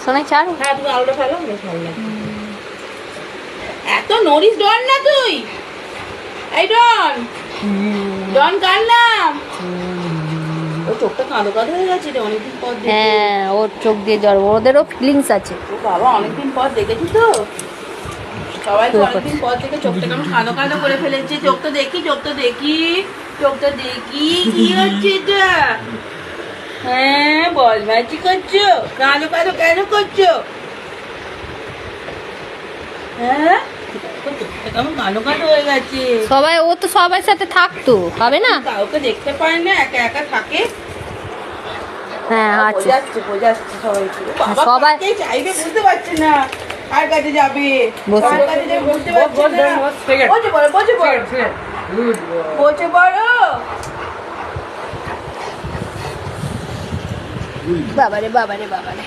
সোনাই ছাড়। হ্যাঁ তুমি আলুটা ফেলো, বেশ ভালো লাগবে। এত নড়িস ডন না তুই। এই ডন, ডন কার নাম? ও চোখটা কাঁদো কাঁদো হয়ে গেছে রে, অনেকদিন পর দেখে। হ্যাঁ, ওর চোখ দিয়ে জল, ওদেরও ফিলিংস আছে। ও বাবা, অনেকদিন পর দেখেছি তো সবাই, তো অনেকদিন পর দেখে চোখটা কেমন কাঁদো কাঁদো করে ফেলেছে। চোখটা দেখি, চোখটা দেখি, চোখটা দেখি, কি হচ্ছে এটা? হ্যাঁ, বদমাইশি করছো, কাঁদো কাঁদো কেন করছো? হ্যাঁ, কেমন কাঁদো কাঁদো হয়ে গেছে। সবাই, ও তো সবার সাথে থাকতো, হবে না? কাউকে দেখতে পায় না, একা একা থাকে। হ্যাঁ আছে, বোঝাচ্ছে সবাইকে। বাবা সবাই কাকে চাইবে বুঝতে পারছে না, কার কাছে যাবে, বসে। কার কাছে যাবে বুঝতে পারছে না। বসে পড়ো, বসে পড়ো, বসে পড়ো। বাবারে বাবারে বাবারে।